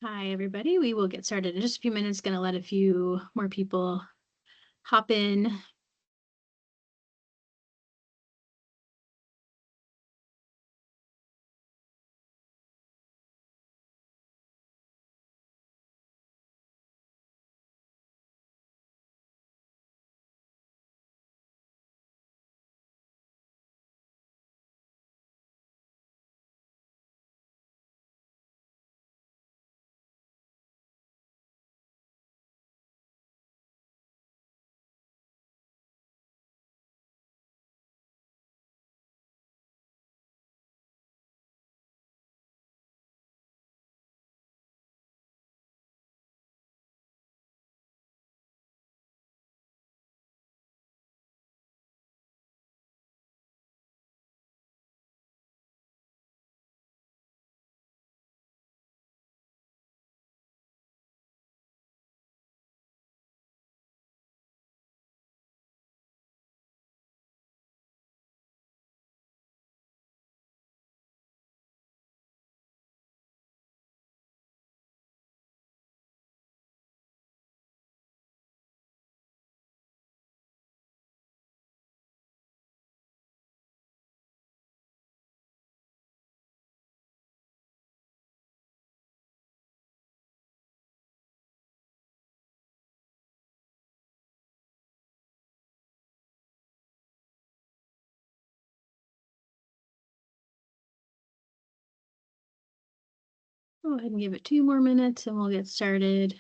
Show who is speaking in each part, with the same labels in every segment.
Speaker 1: Hi, everybody. We will get started in just a few minutes. Going to let a few more people hop in. Go ahead and give it 2 more minutes and we'll get started.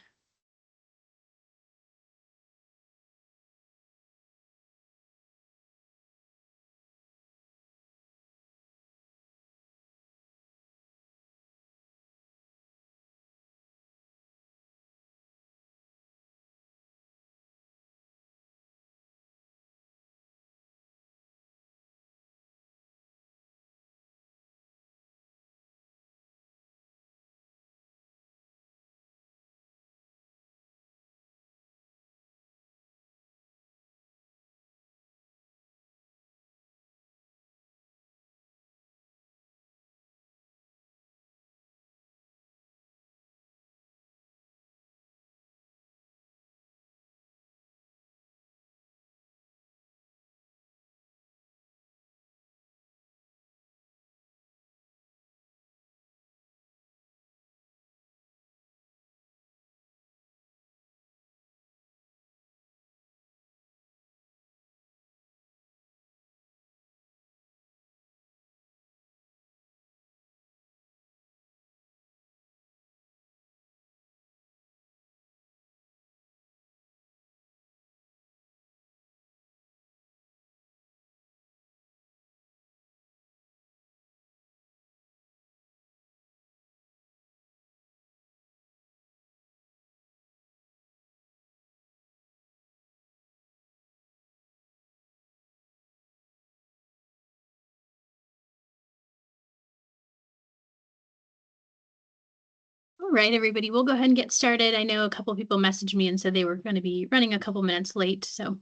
Speaker 1: All right, everybody, we'll go ahead and get started. I know a couple people messaged me and said they were going to be running a couple minutes late. So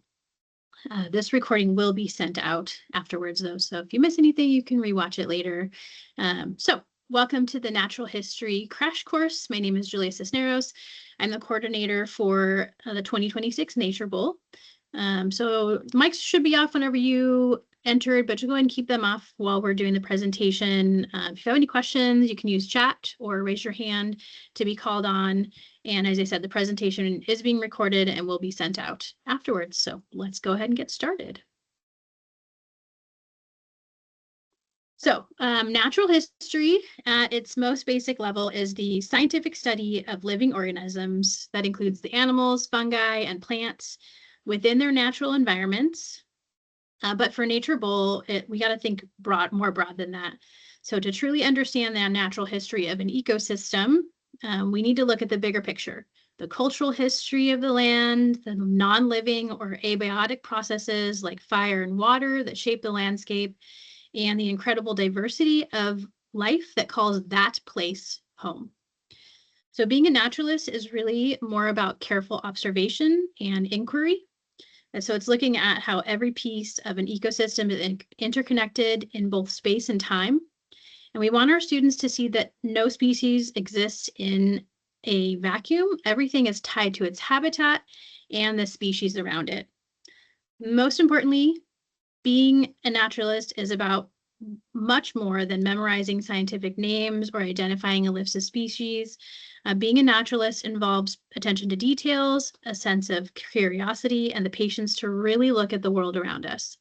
Speaker 1: this recording will be sent out afterwards, though. So if you miss anything, you can rewatch it later. So welcome to the Natural History Crash Course. My name is Julia Cisneros. I'm the coordinator for the 2026 Nature Bowl. So mics should be off whenever you entered, but just go ahead and keep them off while we're doing the presentation. If you have any questions, you can use chat or raise your hand to be called on. And as I said, the presentation is being recorded and will be sent out afterwards. So let's go ahead and get started. So natural history at its most basic level is the scientific study of living organisms that includes the animals, fungi, and plants within their natural environments. But for Nature Bowl, we got to think more broad than that. So to truly understand the natural history of an ecosystem, we need to look at the bigger picture, the cultural history of the land, the non-living or abiotic processes like fire and water that shape the landscape, and the incredible diversity of life that calls that place home. So being a naturalist is really more about careful observation and inquiry. And so it's looking at how every piece of an ecosystem is interconnected in both space and time. And we want our students to see that no species exists in a vacuum. Everything is tied to its habitat and the species around it. Most importantly, being a naturalist is about much more than memorizing scientific names or identifying a list of species. Being a naturalist involves attention to details, a sense of curiosity, and the patience to really look at the world around us.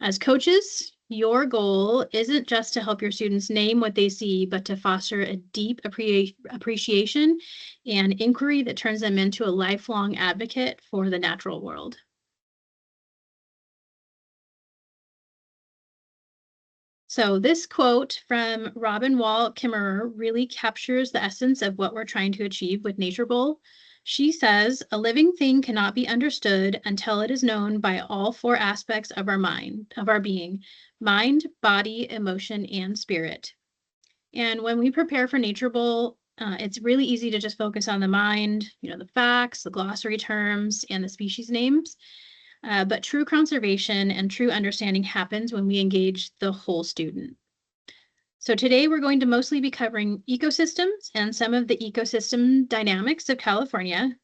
Speaker 1: As coaches, your goal isn't just to help your students name what they see, but to foster a deep appreciation and inquiry that turns them into a lifelong advocate for the natural world. So this quote from Robin Wall Kimmerer really captures the essence of what we're trying to achieve with Nature Bowl. She says, "A living thing cannot be understood until it is known by all four aspects of our being, mind, body, emotion, and spirit." And when we prepare for Nature Bowl, it's really easy to just focus on the mind, the facts, the glossary terms, and the species names. But true conservation and true understanding happens when we engage the whole student. So today we're going to mostly be covering ecosystems and some of the ecosystem dynamics of California.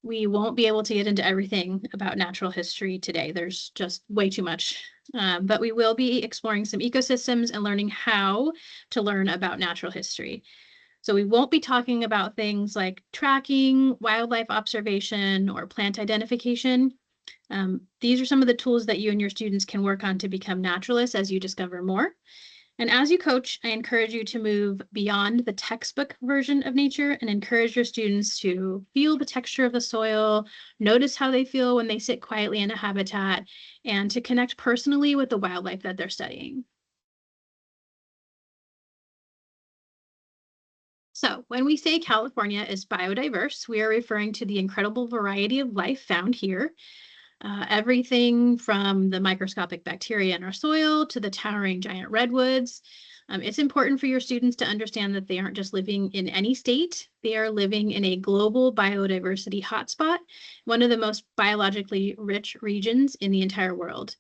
Speaker 1: We won't be able to get into everything about natural history today. There's just way too much. But we will be exploring some ecosystems and learning how to learn about natural history. So we won't be talking about things like tracking, wildlife observation, or plant identification. These are some of the tools that you and your students can work on to become naturalists as you discover more. And as you coach, I encourage you to move beyond the textbook version of nature and encourage your students to feel the texture of the soil, notice how they feel when they sit quietly in a habitat, and to connect personally with the wildlife that they're studying. So when we say California is biodiverse, we are referring to the incredible variety of life found here. Everything from the microscopic bacteria in our soil to the towering giant redwoods. It's important for your students to understand that they aren't just living in any state, they are living in a global biodiversity hotspot, one of the most biologically rich regions in the entire world.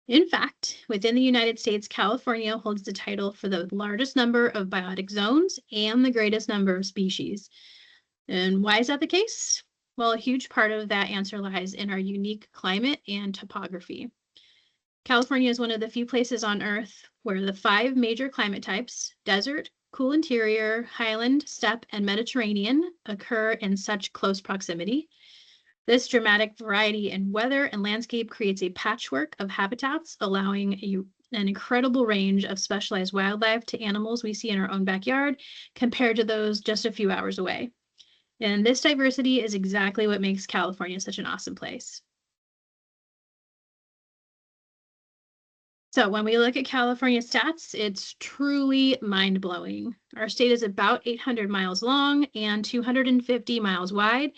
Speaker 1: In fact, within the United States, California holds the title for the largest number of biotic zones and the greatest number of species. And why is that the case? Well, a huge part of that answer lies in our unique climate and topography. California is one of the few places on Earth where the 5 major climate types, desert, cool interior, highland, steppe, and Mediterranean, occur in such close proximity. This dramatic variety in weather and landscape creates a patchwork of habitats, allowing an incredible range of specialized wildlife to animals we see in our own backyard compared to those just a few hours away. And this diversity is exactly what makes California such an awesome place. So when we look at California stats, it's truly mind-blowing. Our state is about 800 miles long and 250 miles wide,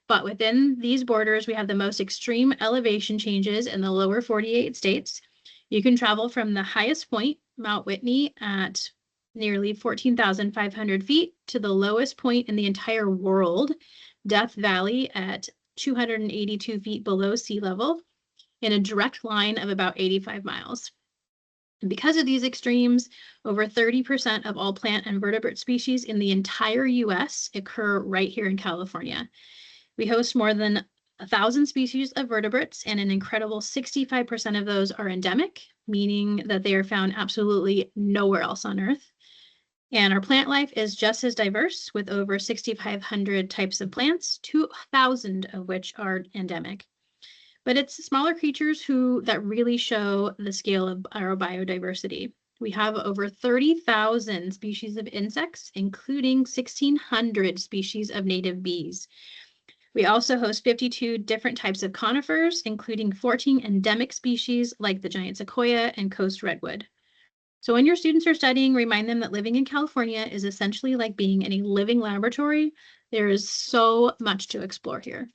Speaker 1: but within these borders, we have the most extreme elevation changes in the lower 48 states. You can travel from the highest point, Mount Whitney, at nearly 14,500 feet to the lowest point in the entire world, Death Valley, at 282 feet below sea level in a direct line of about 85 miles. And because of these extremes, over 30% of all plant and vertebrate species in the entire US occur right here in California. We host more than 1,000 species of vertebrates, and an incredible 65% of those are endemic, meaning that they are found absolutely nowhere else on Earth. And our plant life is just as diverse, with over 6,500 types of plants, 2,000 of which are endemic. But it's smaller creatures that really show the scale of our biodiversity. We have over 30,000 species of insects, including 1,600 species of native bees. We also host 52 different types of conifers, including 14 endemic species like the giant sequoia and coast redwood. So when your students are studying, remind them that living in California is essentially like being in a living laboratory. There is so much to explore here.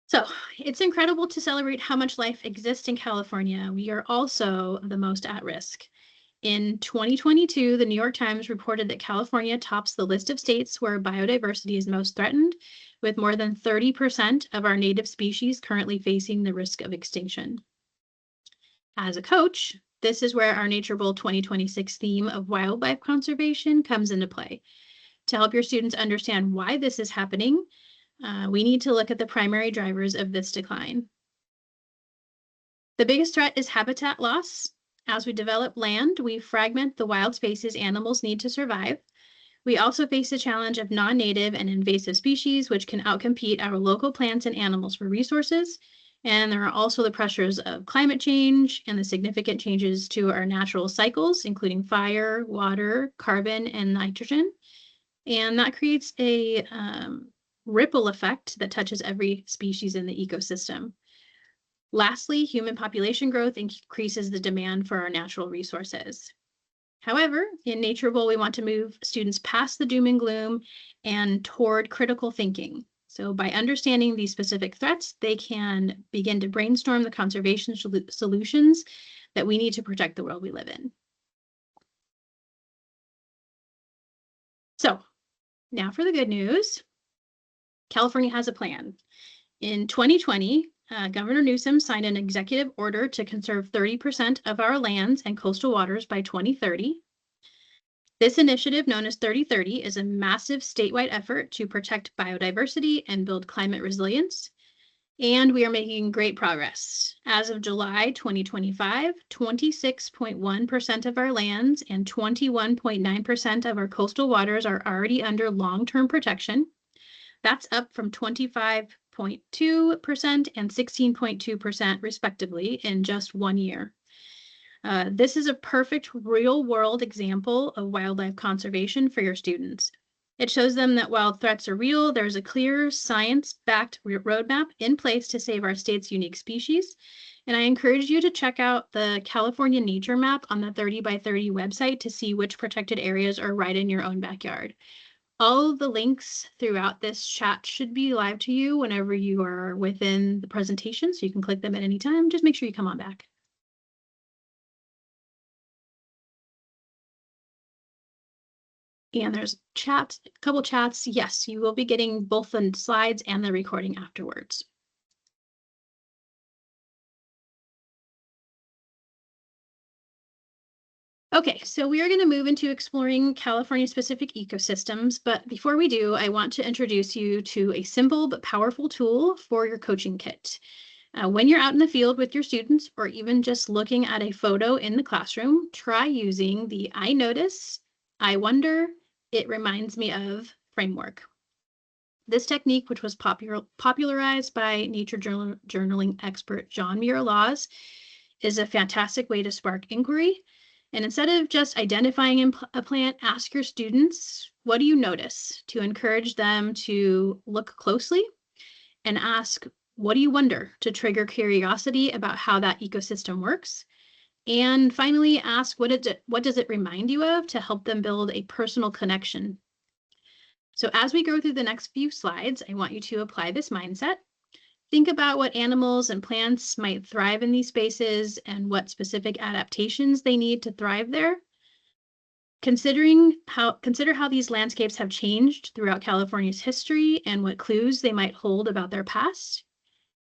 Speaker 1: So it's incredible to celebrate how much life exists in California. We are also the most at risk. In 2022, the New York Times reported that California tops the list of states where biodiversity is most threatened, with more than 30% of our native species currently facing the risk of extinction. As a coach, This is where our Nature Bowl 2026 theme of wildlife conservation comes into play. To help your students understand why this is happening, we need to look at the primary drivers of this decline. The biggest threat is habitat loss. As we develop land, we fragment the wild spaces animals need to survive. We also face the challenge of non-native and invasive species, which can outcompete our local plants and animals for resources. And there are also the pressures of climate change and the significant changes to our natural cycles, including fire, water, carbon, and nitrogen. And that creates a ripple effect that touches every species in the ecosystem. Lastly, human population growth increases the demand for our natural resources. However, in Nature Bowl, we want to move students past the doom and gloom and toward critical thinking. So by understanding these specific threats, they can begin to brainstorm the conservation solutions that we need to protect the world we live in. So now for the good news. California has a plan. In 2020, Governor Newsom signed an executive order to conserve 30% of our lands and coastal waters by 2030. This initiative, known as 3030, is a massive statewide effort to protect biodiversity and build climate resilience. And we are making great progress. As of July 2025, 26.1% of our lands and 21.9% of our coastal waters are already under long-term protection. That's up from 25.2% and 16.2% respectively in just 1 year. This is a perfect real-world example of wildlife conservation for your students. It shows them that while threats are real, there's a clear science-backed roadmap in place to save our state's unique species. And I encourage you to check out the California Nature Map on the 30 by 30 website to see which protected areas are right in your own backyard. All of the links throughout this chat should be live to you whenever you are within the presentation, so you can click them at any time. Just make sure you come on back. And there's chats, a couple chats. Yes, you will be getting both the slides and the recording afterwards. Okay, so we are going to move into exploring California-specific ecosystems, but before we do, I want to introduce you to a simple but powerful tool for your coaching kit. When you're out in the field with your students, or even just looking at a photo in the classroom, try using the I notice, I wonder, it reminds me of framework. This technique, which was popularized by nature journaling expert John Muir Laws, is a fantastic way to spark inquiry. And instead of just identifying a plant, ask your students, what do you notice? To encourage them to look closely, and ask, what do you wonder? To trigger curiosity about how that ecosystem works. And finally, ask, what does it remind you of, to help them build a personal connection. So as we go through the next few slides, I want you to apply this mindset. Think about what animals and plants might thrive in these spaces and what specific adaptations they need to thrive there. Consider how these landscapes have changed throughout California's history and what clues they might hold about their past.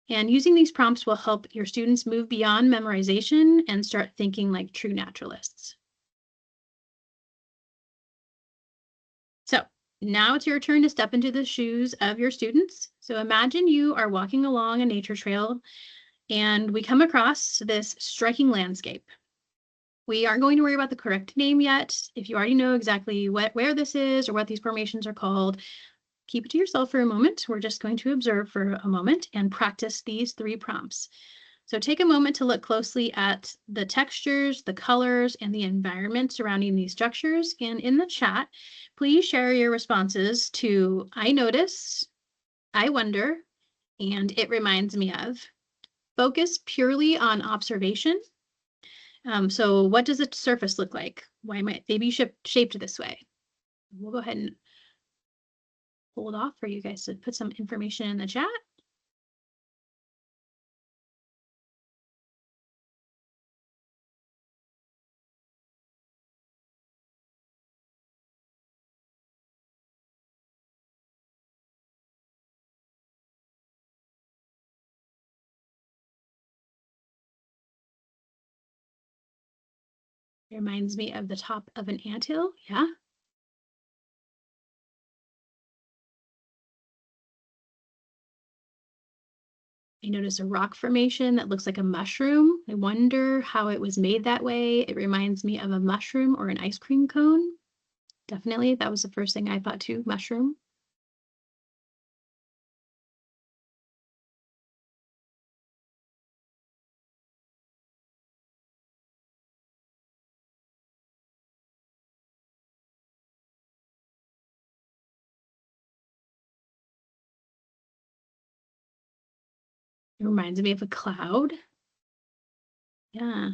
Speaker 1: And using these prompts will help your students move beyond memorization and start thinking like true naturalists. So now it's your turn to step into the shoes of your students. So imagine you are walking along a nature trail and we come across this striking landscape. We aren't going to worry about the correct name yet. If you already know exactly where this is or what these formations are called, keep it to yourself for a moment. We're just going to observe for a moment and practice these 3 prompts. So take a moment to look closely at the textures, the colors, and the environment surrounding these structures. And in the chat, please share your responses to I notice, I wonder, and it reminds me of. Focus purely on observation. So what does the surface look like? Why might they be shaped this way? We'll go ahead and hold off for you guys to put some information in the chat. It reminds me of the top of an anthill. Yeah. I notice a rock formation that looks like a mushroom. I wonder how it was made that way. It reminds me of a mushroom or an ice cream cone. Definitely, that was the first thing I thought too, mushroom. It reminds me of a cloud. Yeah,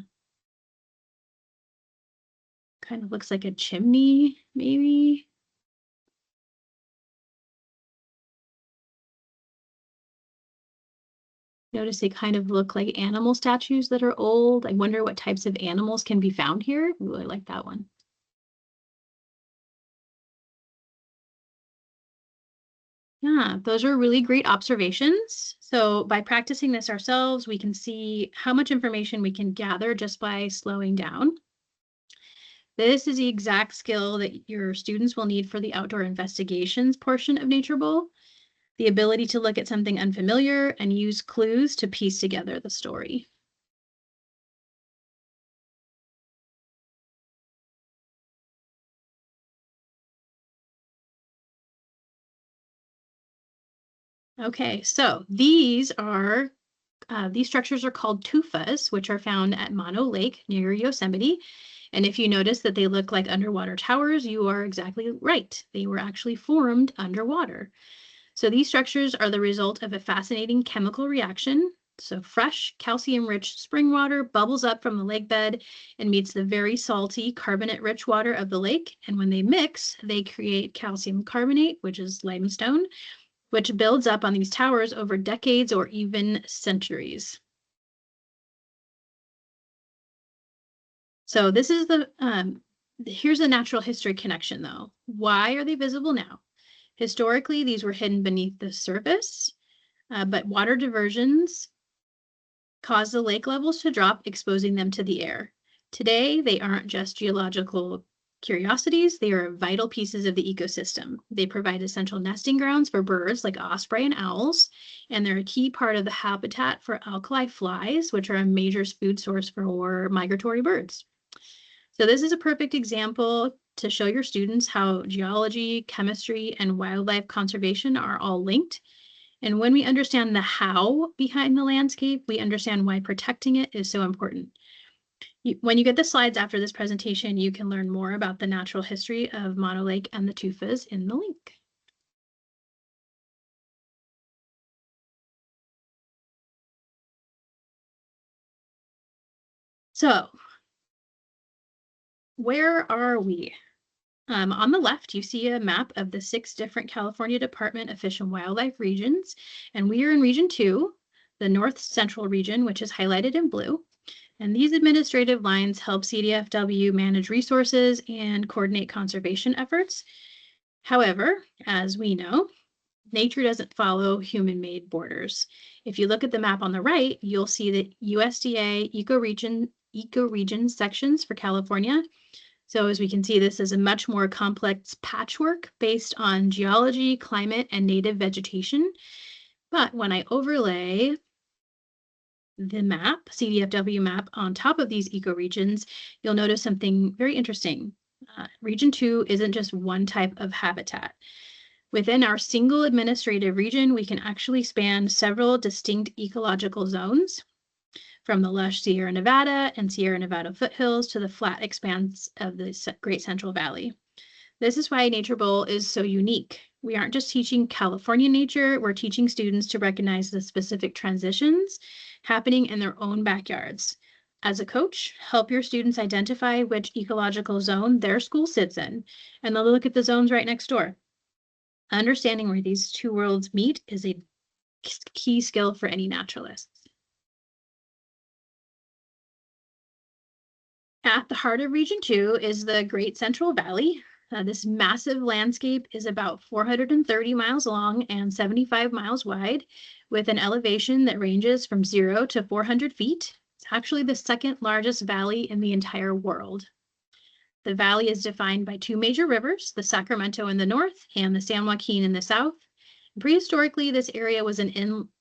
Speaker 1: kind of looks like a chimney, maybe. Notice they kind of look like animal statues that are old. I wonder what types of animals can be found here. Ooh, I like that one. Yeah, those are really great observations. So by practicing this ourselves, we can see how much information we can gather just by slowing down. This is the exact skill that your students will need for the outdoor investigations portion of Nature Bowl, the ability to look at something unfamiliar and use clues to piece together the story. Okay, so these structures are called tufas, which are found at Mono Lake near Yosemite. And if you notice that they look like underwater towers, you are exactly right. They were actually formed underwater. So these structures are the result of a fascinating chemical reaction. So fresh, calcium-rich spring water bubbles up from the lake bed and meets the very salty, carbonate-rich water of the lake. And when they mix, they create calcium carbonate, which is limestone, which builds up on these towers over decades or even centuries. So this is here's the natural history connection though. Why are they visible now? Historically, these were hidden beneath the surface, but water diversions caused the lake levels to drop, exposing them to the air. Today, they aren't just geological curiosities, they are vital pieces of the ecosystem. They provide essential nesting grounds for birds like osprey and owls, and they're a key part of the habitat for alkali flies, which are a major food source for migratory birds. So this is a perfect example to show your students how geology, chemistry, and wildlife conservation are all linked. And when we understand the how behind the landscape, we understand why protecting it is so important. When you get the slides after this presentation, you can learn more about the natural history of Mono Lake and the tufas in the link. So where are we? On the left, you see a map of the 6 different California Department of Fish and Wildlife regions, and we are in Region 2, the North Central region, which is highlighted in blue. And these administrative lines help CDFW manage resources and coordinate conservation efforts. However, as we know, nature doesn't follow human-made borders. If you look at the map on the right, you'll see that USDA ecoregion sections for California. So as we can see, this is a much more complex patchwork based on geology, climate, and native vegetation. But when I overlay the map, CDFW map, on top of these ecoregions, you'll notice something very interesting. Region 2 isn't just one type of habitat. Within our single administrative region, we can actually span several distinct ecological zones, from the lush Sierra Nevada and Sierra Nevada foothills to the flat expanse of the Great Central Valley. This is why Nature Bowl is so unique. We aren't just teaching California nature, we're teaching students to recognize the specific transitions happening in their own backyards. As a coach, help your students identify which ecological zone their school sits in, and they'll look at the zones right next door. Understanding where these two worlds meet is a key skill for any naturalist. At the heart of Region 2 is the Great Central Valley. This massive landscape is about 430 miles long and 75 miles wide, with an elevation that ranges from 0 to 400 feet. It's actually the second largest valley in the entire world. The valley is defined by two major rivers, the Sacramento in the north and the San Joaquin in the south. Prehistorically, this area was an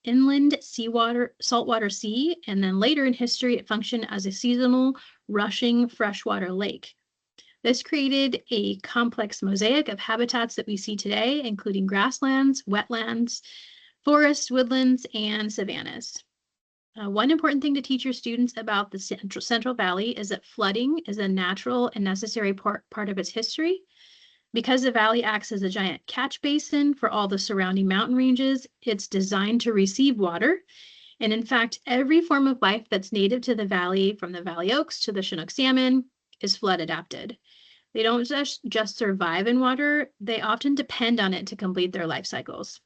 Speaker 1: inland saltwater sea, and then later in history, it functioned as a seasonal, rushing freshwater lake. This created a complex mosaic of habitats that we see today, including grasslands, wetlands, forests, woodlands, and savannas. One important thing to teach your students about the Central Valley is that flooding is a natural and necessary part of its history. Because the valley acts as a giant catch basin for all the surrounding mountain ranges, it's designed to receive water. And in fact, every form of life that's native to the valley, from the valley oaks to the Chinook salmon, is flood adapted. They don't just survive in water, they often depend on it to complete their life cycles.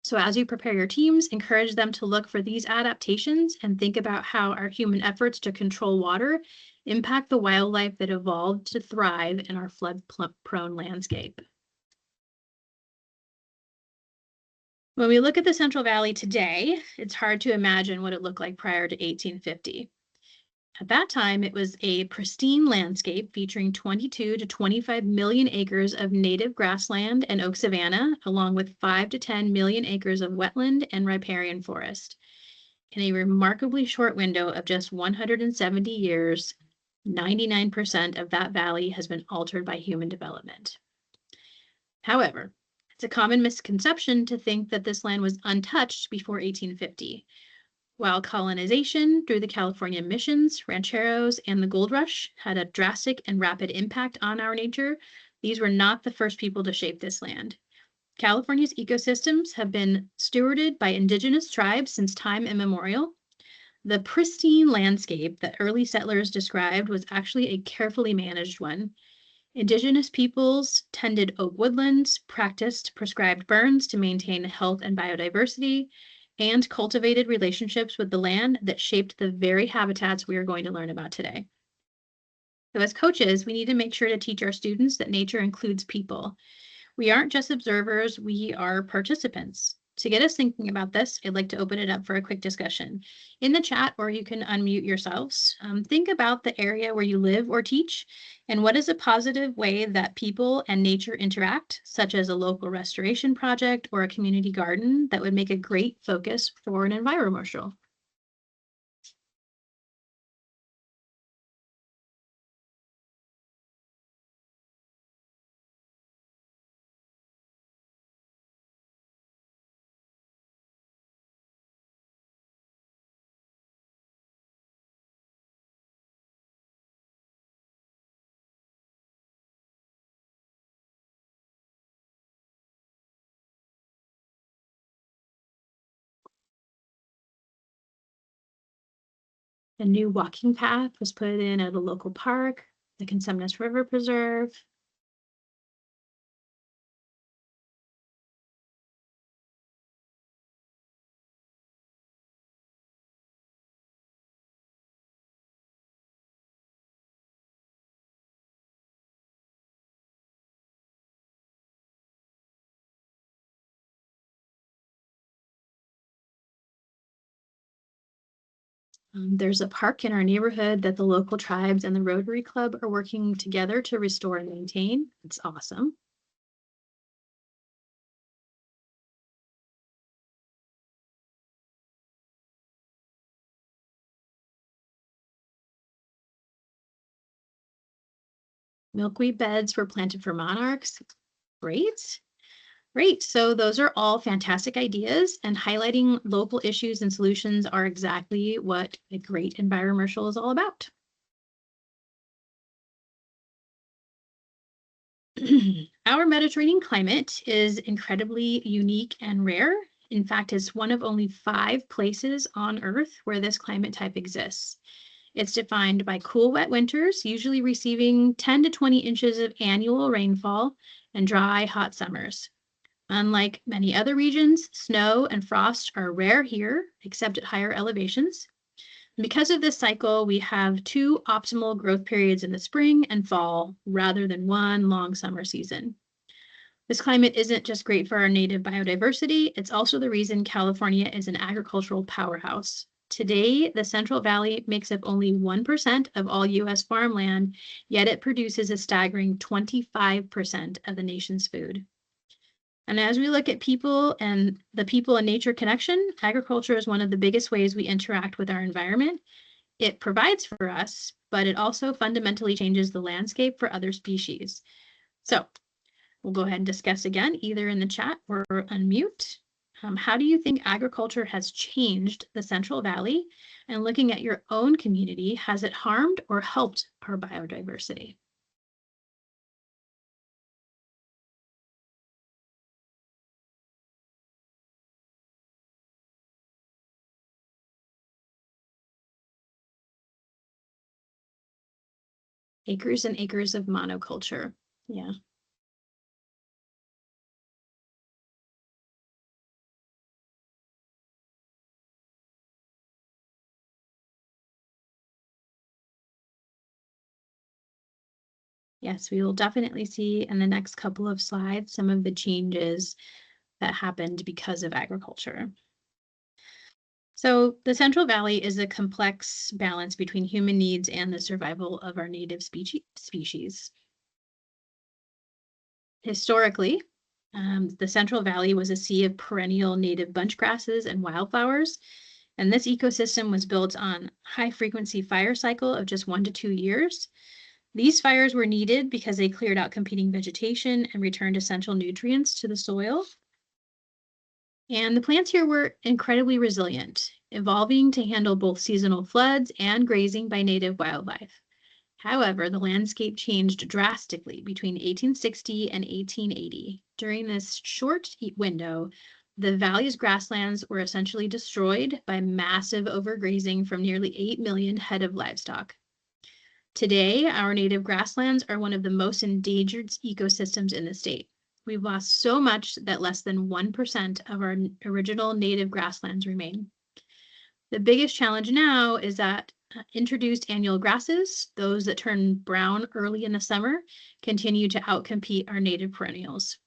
Speaker 1: So as you prepare your teams, encourage them to look for these adaptations and think about how our human efforts to control water impact the wildlife that evolved to thrive in our flood-prone landscape. When we look at the Central Valley today, it's hard to imagine what it looked like prior to 1850. At that time, it was a pristine landscape featuring 22 to 25 million acres of native grassland and oak savanna, along with 5 to 10 million acres of wetland and riparian forest. In a remarkably short window of just 170 years, 99% of that valley has been altered by human development. However, it's a common misconception to think that this land was untouched before 1850. While colonization through the California missions, rancheros, and the gold rush had a drastic and rapid impact on our nature, these were not the first people to shape this land. California's ecosystems have been stewarded by indigenous tribes since time immemorial. The pristine landscape that early settlers described was actually a carefully managed one. Indigenous peoples tended oak woodlands, practiced prescribed burns to maintain health and biodiversity, and cultivated relationships with the land that shaped the very habitats we are going to learn about today. So as coaches, we need to make sure to teach our students that nature includes people. We aren't just observers, we are participants. To get us thinking about this, I'd like to open it up for a quick discussion. In the chat, or you can unmute yourselves, think about the area where you live or teach, and what is a positive way that people and nature interact, such as a local restoration project or a community garden that would make a great focus for an enviromarshal. A new walking path was put in at a local park, the Cosumnes River Preserve. There's a park in our neighborhood that the local tribes and the Rotary Club are working together to restore and maintain. It's awesome. Milkweed beds were planted for monarchs. Great. Great. So those are all fantastic ideas, and highlighting local issues and solutions are exactly what a great enviromarshal is all about. Our Mediterranean climate is incredibly unique and rare. In fact, it's one of only 5 places on Earth where this climate type exists. It's defined by cool, wet winters, usually receiving 10 to 20 inches of annual rainfall, and dry, hot summers. Unlike many other regions, snow and frost are rare here, except at higher elevations. Because of this cycle, we have 2 optimal growth periods in the spring and fall, rather than one long summer season. This climate isn't just great for our native biodiversity, it's also the reason California is an agricultural powerhouse. Today, the Central Valley makes up only 1% of all U.S. farmland, yet it produces a staggering 25% of the nation's food. And as we look at people and the people and nature connection, agriculture is one of the biggest ways we interact with our environment. It provides for us, but it also fundamentally changes the landscape for other species. So we'll go ahead and discuss again, either in the chat or unmute. How do you think agriculture has changed the Central Valley? And looking at your own community, has it harmed or helped our biodiversity? Acres and acres of monoculture. Yeah. Yes, we will definitely see in the next couple of slides some of the changes that happened because of agriculture. So the Central Valley is a complex balance between human needs and the survival of our native species. Historically, the Central Valley was a sea of perennial native bunch grasses and wildflowers, and this ecosystem was built on high-frequency fire cycle of just 1 to 2 years. These fires were needed because they cleared out competing vegetation and returned essential nutrients to the soil. And the plants here were incredibly resilient, evolving to handle both seasonal floods and grazing by native wildlife. However, the landscape changed drastically between 1860 and 1880. During this short window, the valley's grasslands were essentially destroyed by massive overgrazing from nearly 8 million head of livestock. Today, our native grasslands are one of the most endangered ecosystems in the state. We've lost so much that less than 1% of our original native grasslands remain. The biggest challenge now is that introduced annual grasses, those that turn brown early in the summer, continue to outcompete our native perennials.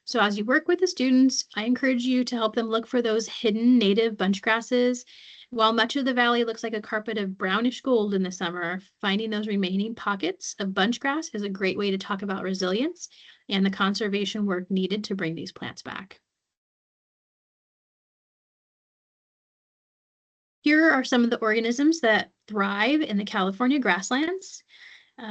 Speaker 1: So as you work with the students, I encourage you to help them look for those hidden native bunch grasses. While much of the valley looks like a carpet of brownish gold in the summer, finding those remaining pockets of bunch grass is a great way to talk about resilience and the conservation work needed to bring these plants back. Here are some of the organisms that thrive in the California grasslands.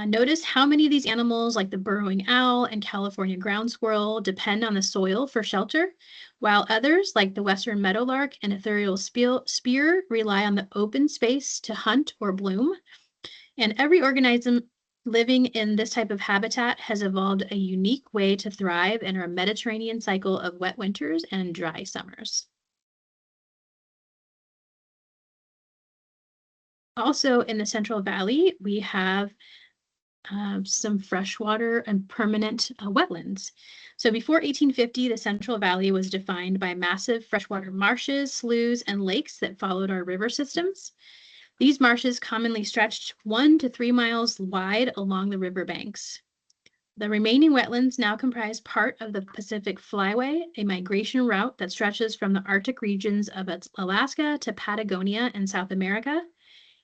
Speaker 1: Notice how many of these animals, like the burrowing owl and California ground squirrel, depend on the soil for shelter, while others, like the western meadowlark and ethereal spear, rely on the open space to hunt or bloom. And every organism living in this type of habitat has evolved a unique way to thrive in our Mediterranean cycle of wet winters and dry summers. Also in the Central Valley, we have some freshwater and permanent wetlands. So before 1850, the Central Valley was defined by massive freshwater marshes, sloughs, and lakes that followed our river systems. These marshes commonly stretched 1 to 3 miles wide along the riverbanks. The remaining wetlands now comprise part of the Pacific Flyway, a migration route that stretches from the Arctic regions of Alaska to Patagonia in South America.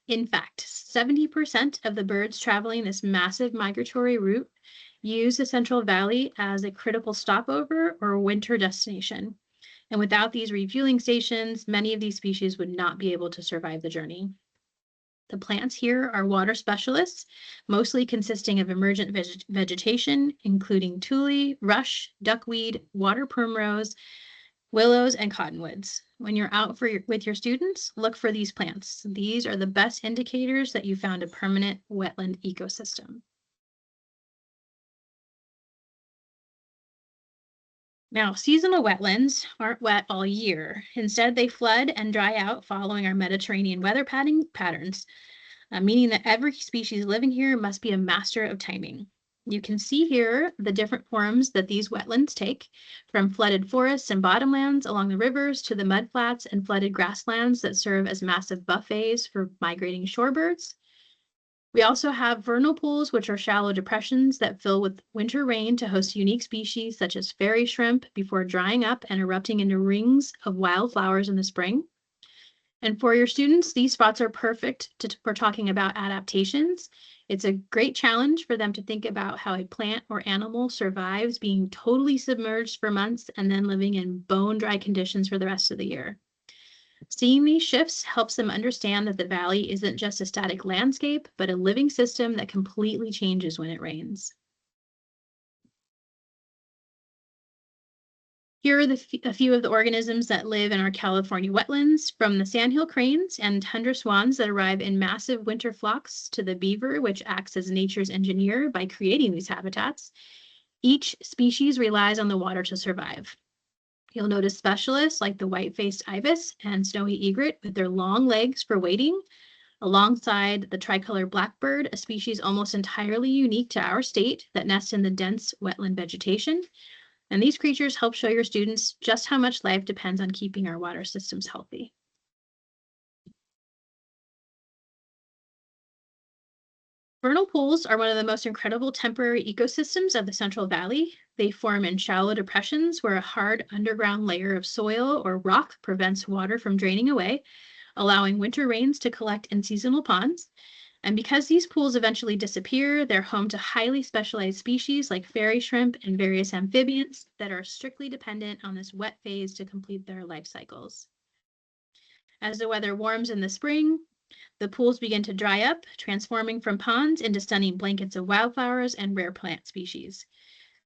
Speaker 1: In fact, 70% of the birds traveling this massive migratory route use the Central Valley as a critical stopover or winter destination. And without these refueling stations, many of these species would not be able to survive the journey. The plants here are water specialists, mostly consisting of emergent vegetation, including tule, rush, duckweed, water primrose, willows, and cottonwoods. When you're out with your students, look for these plants. These are the best indicators that you found a permanent wetland ecosystem. Now, seasonal wetlands aren't wet all year. Instead, they flood and dry out following our Mediterranean weather patterns, meaning that every species living here must be a master of timing. You can see here the different forms that these wetlands take, from flooded forests and bottomlands along the rivers to the mudflats and flooded grasslands that serve as massive buffets for migrating shorebirds. We also have vernal pools, which are shallow depressions that fill with winter rain to host unique species such as fairy shrimp before drying up and erupting into rings of wildflowers in the spring. And for your students, these spots are perfect for talking about adaptations. It's a great challenge for them to think about how a plant or animal survives being totally submerged for months and then living in bone-dry conditions for the rest of the year. Seeing these shifts helps them understand that the valley isn't just a static landscape, but a living system that completely changes when it rains. Here are a few of the organisms that live in our California wetlands, from the sandhill cranes and tundra swans that arrive in massive winter flocks to the beaver, which acts as nature's engineer by creating these habitats. Each species relies on the water to survive. You'll notice specialists like the white-faced ibis and snowy egret with their long legs for wading, alongside the tricolor blackbird, a species almost entirely unique to our state that nests in the dense wetland vegetation. And these creatures help show your students just how much life depends on keeping our water systems healthy. Vernal pools are one of the most incredible temporary ecosystems of the Central Valley. They form in shallow depressions where a hard underground layer of soil or rock prevents water from draining away, allowing winter rains to collect in seasonal ponds. And because these pools eventually disappear, they're home to highly specialized species like fairy shrimp and various amphibians that are strictly dependent on this wet phase to complete their life cycles. As the weather warms in the spring, the pools begin to dry up, transforming from ponds into stunning blankets of wildflowers and rare plant species.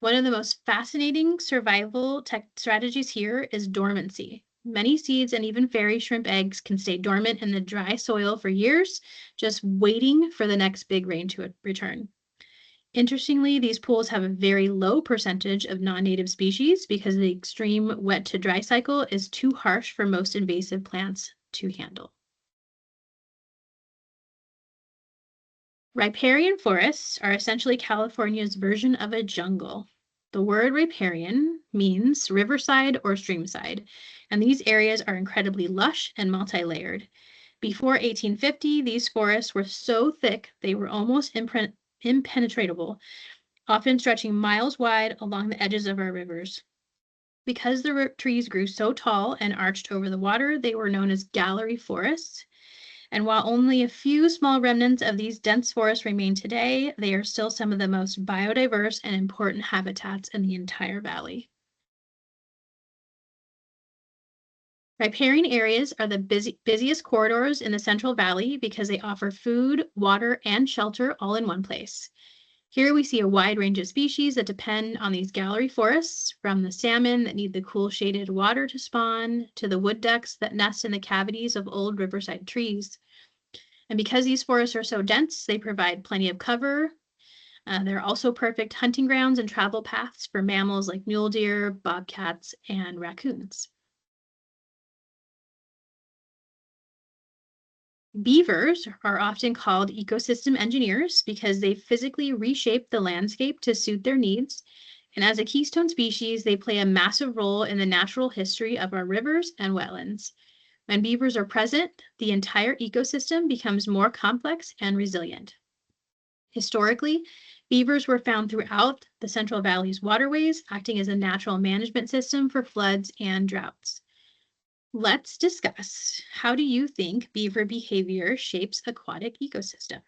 Speaker 1: One of the most fascinating survival tech strategies here is dormancy. Many seeds and even fairy shrimp eggs can stay dormant in the dry soil for years, just waiting for the next big rain to return. Interestingly, these pools have a very low percentage of non-native species because the extreme wet to dry cycle is too harsh for most invasive plants to handle. Riparian forests are essentially California's version of a jungle. The word riparian means riverside or streamside, and these areas are incredibly lush and multi-layered. Before 1850, these forests were so thick they were almost impenetrable, often stretching miles wide along the edges of our rivers. Because the trees grew so tall and arched over the water, they were known as gallery forests. And while only a few small remnants of these dense forests remain today, they are still some of the most biodiverse and important habitats in the entire valley. Riparian areas are the busiest corridors in the Central Valley because they offer food, water, and shelter all in one place. Here we see a wide range of species that depend on these gallery forests, from the salmon that need the cool shaded water to spawn, to the wood ducks that nest in the cavities of old riverside trees. And because these forests are so dense, they provide plenty of cover. They're also perfect hunting grounds and travel paths for mammals like mule deer, bobcats, and raccoons. Beavers are often called ecosystem engineers because they physically reshape the landscape to suit their needs. And as a keystone species, they play a massive role in the natural history of our rivers and wetlands. When beavers are present, the entire ecosystem becomes more complex and resilient. Historically, beavers were found throughout the Central Valley's waterways, acting as a natural management system for floods and droughts. Let's discuss, how do you think beaver behavior shapes aquatic ecosystems?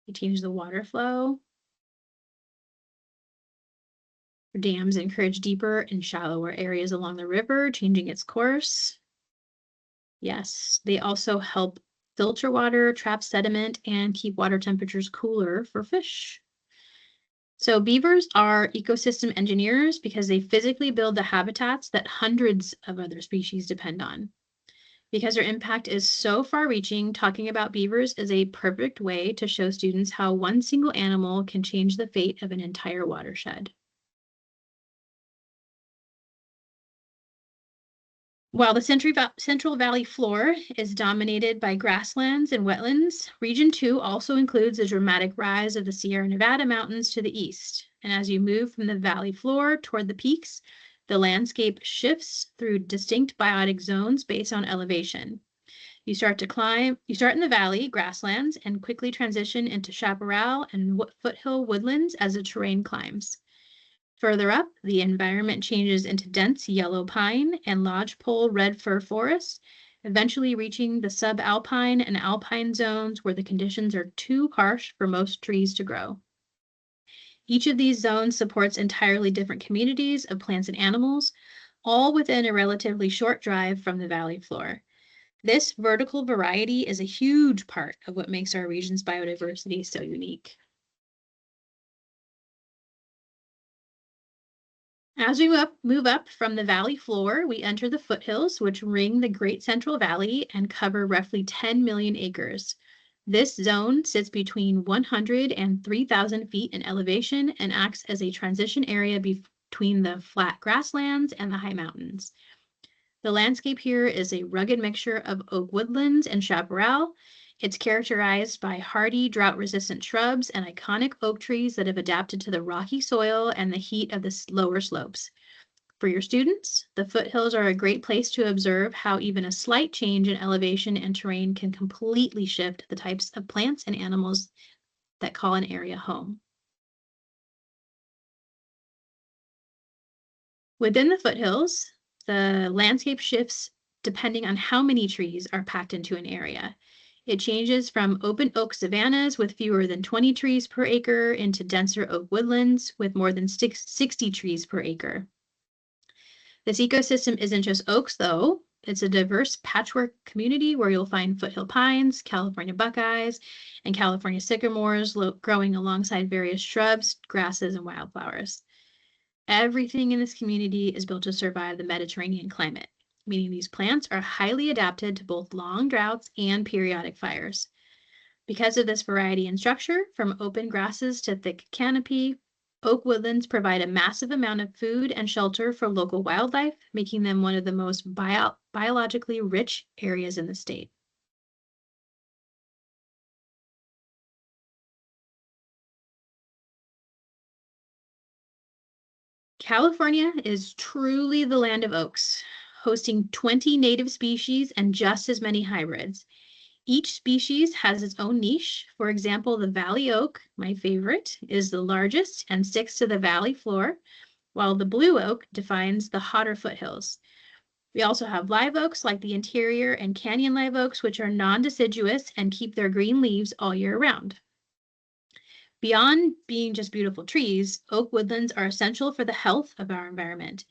Speaker 1: They change the water flow. Dams encourage deeper and shallower areas along the river, changing its course. Yes, they also help filter water, trap sediment, and keep water temperatures cooler for fish. So beavers are ecosystem engineers because they physically build the habitats that hundreds of other species depend on. Because their impact is so far-reaching, talking about beavers is a perfect way to show students how one single animal can change the fate of an entire watershed. While the Central Valley floor is dominated by grasslands and wetlands, Region 2 also includes the dramatic rise of the Sierra Nevada mountains to the east. And as you move from the valley floor toward the peaks, The landscape shifts through distinct biotic zones based on elevation. You start in the valley, grasslands, and quickly transition into chaparral and foothill woodlands as the terrain climbs. Further up, the environment changes into dense yellow pine and lodgepole red fir forests, eventually reaching the subalpine and alpine zones where the conditions are too harsh for most trees to grow. Each of these zones supports entirely different communities of plants and animals, all within a relatively short drive from the valley floor. This vertical variety is a huge part of what makes our region's biodiversity so unique. As we move up from the valley floor, we enter the foothills, which ring the Great Central Valley and cover roughly 10 million acres. This zone sits between 100 and 3,000 feet in elevation and acts as a transition area between the flat grasslands and the high mountains. The landscape here is a rugged mixture of oak woodlands and chaparral. It's characterized by hardy, drought-resistant shrubs and iconic oak trees that have adapted to the rocky soil and the heat of the lower slopes. For your students, the foothills are a great place to observe how even a slight change in elevation and terrain can completely shift the types of plants and animals that call an area home. Within the foothills, the landscape shifts depending on how many trees are packed into an area. It changes from open oak savannas with fewer than 20 trees per acre into denser oak woodlands with more than 60 trees per acre. This ecosystem isn't just oaks, though. It's a diverse patchwork community where you'll find foothill pines, California buckeyes, and California sycamores growing alongside various shrubs, grasses, and wildflowers. Everything in this community is built to survive the Mediterranean climate, meaning these plants are highly adapted to both long droughts and periodic fires. Because of this variety in structure, from open grasses to thick canopy, oak woodlands provide a massive amount of food and shelter for local wildlife, making them one of the most biologically rich areas in the state. California is truly the land of oaks, hosting 20 native species and just as many hybrids. Each species has its own niche. For example, the valley oak, my favorite, is the largest and sticks to the valley floor, while the blue oak defines the hotter foothills. We also have live oaks like the interior and canyon live oaks, which are non-deciduous and keep their green leaves all year round. Beyond being just beautiful trees, oak woodlands are essential for the health of our environment.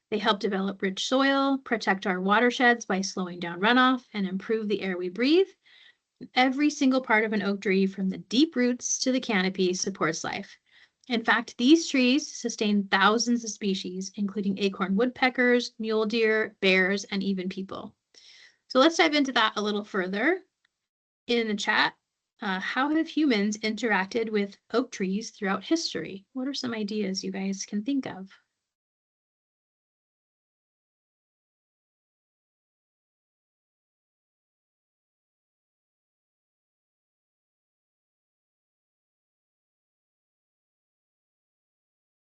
Speaker 1: They help develop rich soil, protect our watersheds by slowing down runoff, and improve the air we breathe. Every single part of an oak tree, from the deep roots to the canopy, supports life. In fact, these trees sustain thousands of species, including acorn woodpeckers, mule deer, bears, and even people. So let's dive into that a little further. In the chat, how have humans interacted with oak trees throughout history? What are some ideas you guys can think of?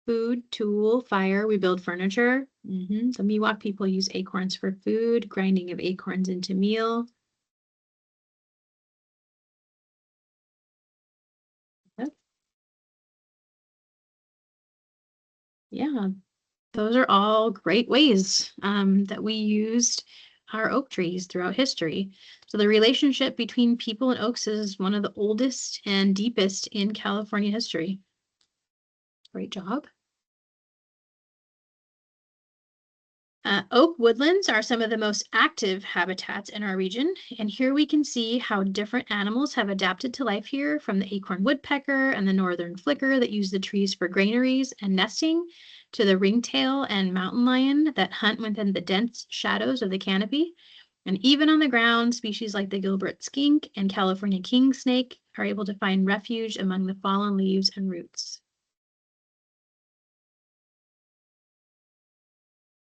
Speaker 1: Food, tool, fire, we build furniture. The Miwok people use acorns for food, grinding of acorns into meal. Yep. Yeah, those are all great ways that we used our oak trees throughout history. So the relationship between people and oaks is one of the oldest and deepest in California history. Great job. Oak woodlands are some of the most active habitats in our region, and here we can see how different animals have adapted to life here, from the acorn woodpecker and the northern flicker that use the trees for granaries and nesting, to the ringtail and mountain lion that hunt within the dense shadows of the canopy. And even on the ground, species like the Gilbert skink and California king snake are able to find refuge among the fallen leaves and roots.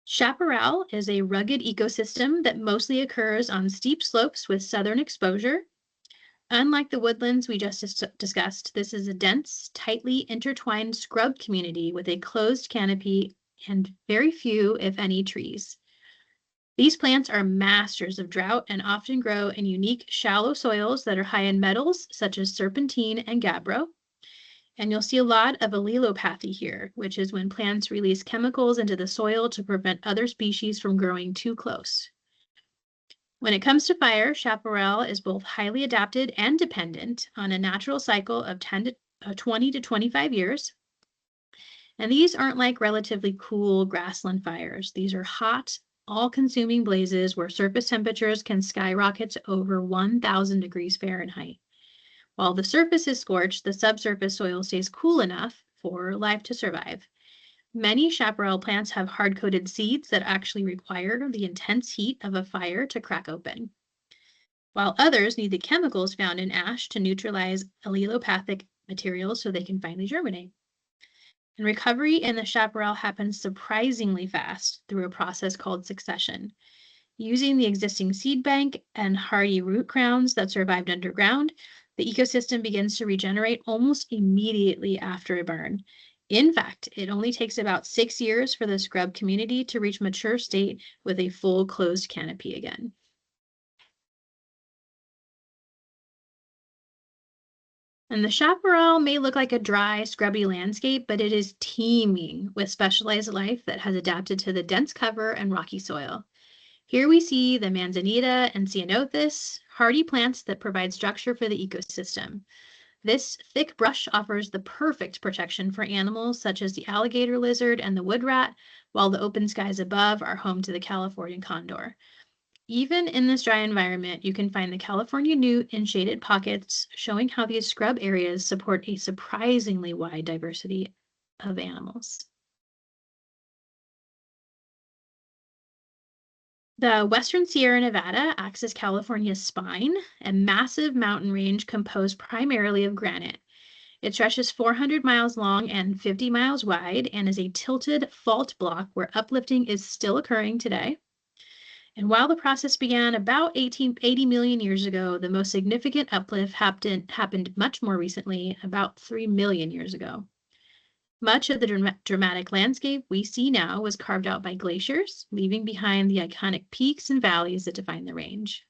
Speaker 1: Chaparral is a rugged ecosystem that mostly occurs on steep slopes with southern exposure. Unlike the woodlands we just discussed, this is a dense, tightly intertwined scrub community with a closed canopy and very few, if any, trees. These plants are masters of drought and often grow in unique shallow soils that are high in metals such as serpentine and gabbro. And you'll see a lot of allelopathy here, which is when plants release chemicals into the soil to prevent other species from growing too close. When it comes to fire, chaparral is both highly adapted and dependent on a natural cycle of 20 to 25 years. And these aren't like relatively cool grassland fires. These are hot, all-consuming blazes where surface temperatures can skyrocket to over 1,000 degrees Fahrenheit. While the surface is scorched, the subsurface soil stays cool enough for life to survive. Many chaparral plants have hard-coated seeds that actually require the intense heat of a fire to crack open, while others need the chemicals found in ash to neutralize allelopathic materials so they can finally germinate. And recovery in the chaparral happens surprisingly fast through a process called succession. Using the existing seed bank and hardy root crowns that survived underground, the ecosystem begins to regenerate almost immediately after a burn. In fact, it only takes about 6 years for the scrub community to reach mature state with a full closed canopy again. And the chaparral may look like a dry, scrubby landscape, but it is teeming with specialized life that has adapted to the dense cover and rocky soil. Here we see the manzanita and ceanothus, hardy plants that provide structure for the ecosystem. This thick brush offers the perfect protection for animals such as the alligator lizard and the wood rat, while the open skies above are home to the California condor. Even in this dry environment, you can find the California newt in shaded pockets, showing how these scrub areas support a surprisingly wide diversity of animals. The Western Sierra Nevada acts as California's spine, a massive mountain range composed primarily of granite. It stretches 400 miles long and 50 miles wide and is a tilted fault block where uplifting is still occurring today. And while the process began about 80 million years ago, the most significant uplift happened much more recently, about 3 million years ago. Much of the dramatic landscape we see now was carved out by glaciers, leaving behind the iconic peaks and valleys that define the range.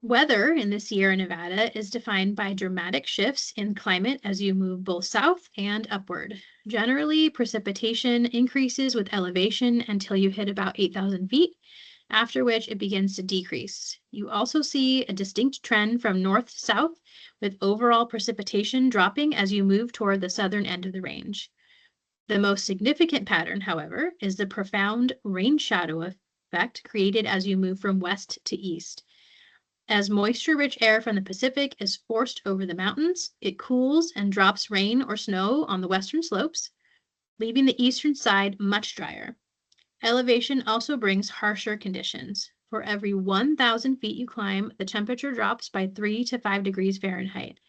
Speaker 1: Weather in the Sierra Nevada is defined by dramatic shifts in climate as you move both south and upward. Generally, precipitation increases with elevation until you hit about 8,000 feet, after which it begins to decrease. You also see a distinct trend from north to south, with overall precipitation dropping as you move toward the southern end of the range. The most significant pattern, however, is the profound rain shadow effect created as you move from west to east. As moisture-rich air from the Pacific is forced over the mountains, it cools and drops rain or snow on the western slopes, leaving the eastern side much drier. Elevation also brings harsher conditions. For every 1,000 feet you climb, the temperature drops by 3 to 5 degrees Fahrenheit.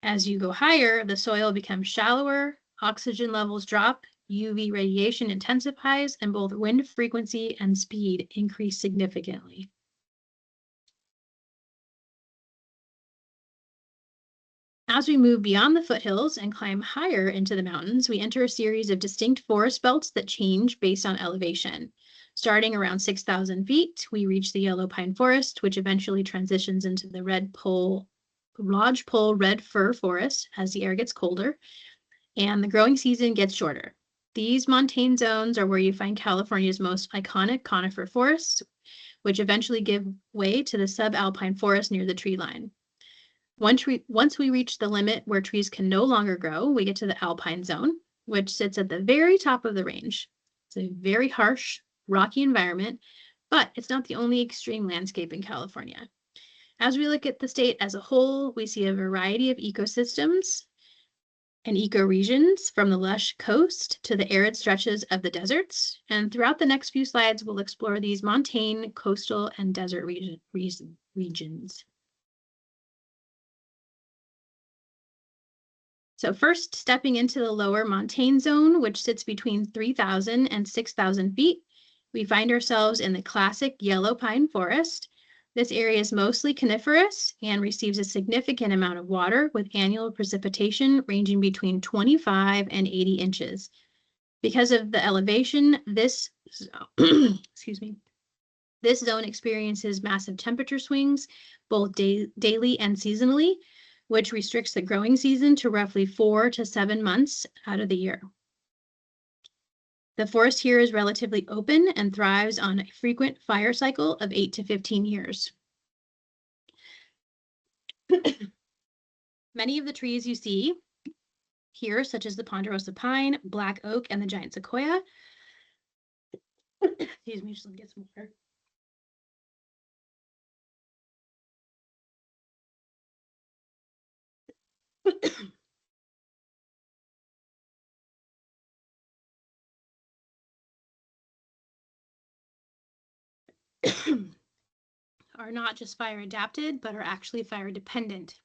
Speaker 1: As you go higher, the soil becomes shallower, oxygen levels drop, UV radiation intensifies, and both wind frequency and speed increase significantly. As we move beyond the foothills and climb higher into the mountains, we enter a series of distinct forest belts that change based on elevation. Starting around 6,000 feet, we reach the yellow pine forest, which eventually transitions into the lodgepole red fir forest as the air gets colder and the growing season gets shorter. These montane zones are where you find California's most iconic conifer forests, which eventually give way to the subalpine forest near the tree line. Once we reach the limit where trees can no longer grow, we get to the alpine zone, which sits at the very top of the range. It's a very harsh, rocky environment, but it's not the only extreme landscape in California. As we look at the state as a whole, we see a variety of ecosystems and ecoregions from the lush coast to the arid stretches of the deserts. And throughout the next few slides, we'll explore these montane, coastal, and desert regions. So first, stepping into the lower montane zone, which sits between 3,000 and 6,000 feet, we find ourselves in the classic yellow pine forest. This area is mostly coniferous and receives a significant amount of water, with annual precipitation ranging between 25 and 80 inches. Because of the elevation, this excuse me, this zone experiences massive temperature swings, both daily and seasonally, which restricts the growing season to roughly 4 to 7 months out of the year. The forest here is relatively open and thrives on a frequent fire cycle of 8 to 15 years. Many of the trees you see here, such as the ponderosa pine, black oak, and the giant sequoia, excuse me, just get some water. Are not just fire adapted, but are actually fire dependent.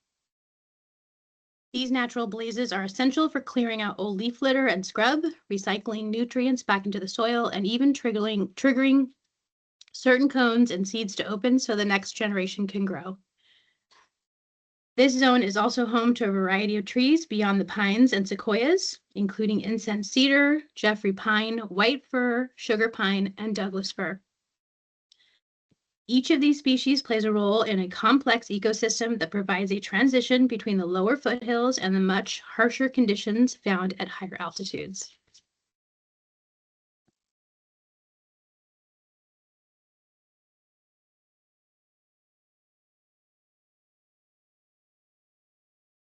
Speaker 1: These natural blazes are essential for clearing out old leaf litter and scrub, recycling nutrients back into the soil, and even triggering certain cones and seeds to open so the next generation can grow. This zone is also home to a variety of trees beyond the pines and sequoias, including incense cedar, Jeffrey pine, white fir, sugar pine, and Douglas fir. Each of these species plays a role in a complex ecosystem that provides a transition between the lower foothills and the much harsher conditions found at higher altitudes.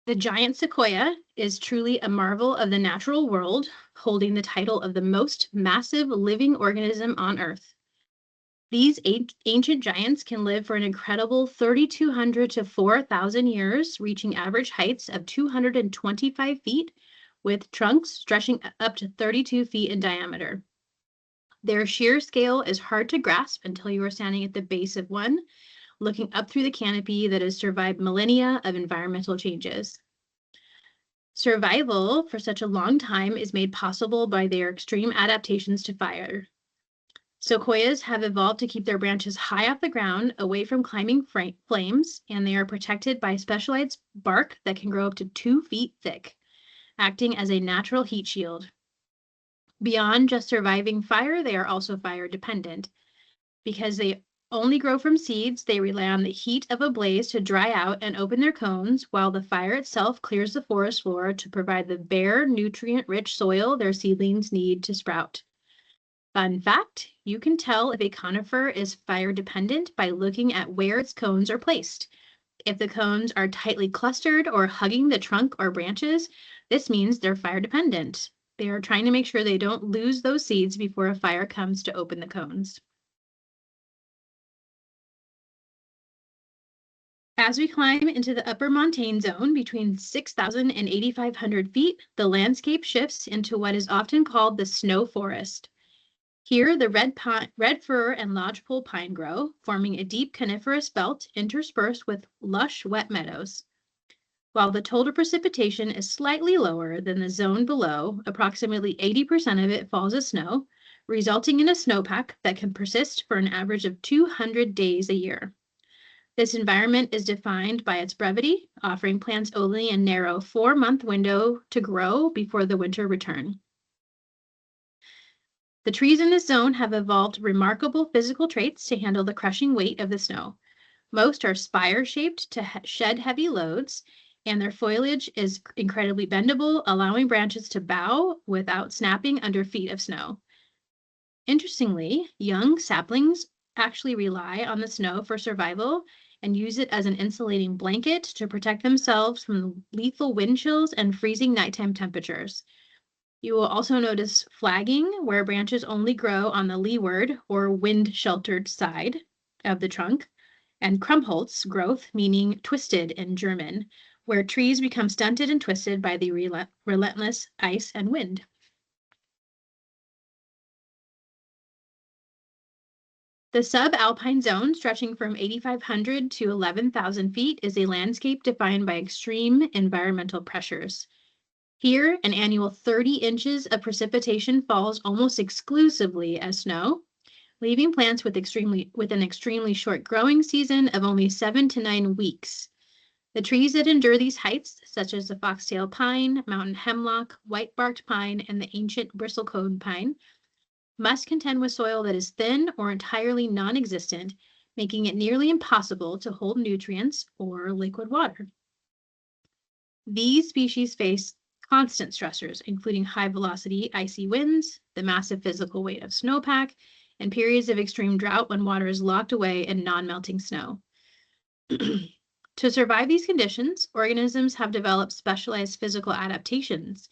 Speaker 1: The giant sequoia is truly a marvel of the natural world, holding the title of the most massive living organism on Earth. These ancient giants can live for an incredible 3,200 to 4,000 years, reaching average heights of 225 feet, with trunks stretching up to 32 feet in diameter. Their sheer scale is hard to grasp until you are standing at the base of one, looking up through the canopy that has survived millennia of environmental changes. Survival for such a long time is made possible by their extreme adaptations to fire. Sequoias have evolved to keep their branches high off the ground, away from climbing flames, and they are protected by specialized bark that can grow up to 2 feet thick, acting as a natural heat shield. Beyond just surviving fire, they are also fire dependent. Because they only grow from seeds, they rely on the heat of a blaze to dry out and open their cones, while the fire itself clears the forest floor to provide the bare, nutrient-rich soil their seedlings need to sprout. Fun fact, you can tell if a conifer is fire dependent by looking at where its cones are placed. If the cones are tightly clustered or hugging the trunk or branches, this means they're fire dependent. They are trying to make sure they don't lose those seeds before a fire comes to open the cones. As we climb into the upper montane zone between 6,000 and 8,500 feet, the landscape shifts into what is often called the snow forest. Here, the red fir and lodgepole pine grow, forming a deep coniferous belt interspersed with lush wet meadows. While the total precipitation is slightly lower than the zone below, approximately 80% of it falls as snow, resulting in a snowpack that can persist for an average of 200 days a year. This environment is defined by its brevity, offering plants only a narrow 4-month window to grow before the winter return. The trees in this zone have evolved remarkable physical traits to handle the crushing weight of the snow. Most are spire-shaped to shed heavy loads, and their foliage is incredibly bendable, allowing branches to bow without snapping under feet of snow. Interestingly, young saplings actually rely on the snow for survival and use it as an insulating blanket to protect themselves from lethal wind chills and freezing nighttime temperatures. You will also notice flagging, where branches only grow on the leeward or wind-sheltered side of the trunk, and Krummholz growth, meaning twisted in German, where trees become stunted and twisted by the relentless ice and wind. The subalpine zone, stretching from 8,500 to 11,000 feet, is a landscape defined by extreme environmental pressures. Here, an annual 30 inches of precipitation falls almost exclusively as snow, leaving plants with an extremely short growing season of only 7 to 9 weeks. The trees that endure these heights, such as the foxtail pine, mountain hemlock, white-barked pine, and the ancient bristlecone pine, must contend with soil that is thin or entirely non-existent, making it nearly impossible to hold nutrients or liquid water. These species face constant stressors, including high-velocity icy winds, the massive physical weight of snowpack, and periods of extreme drought when water is locked away in non-melting snow. To survive these conditions, organisms have developed specialized physical adaptations.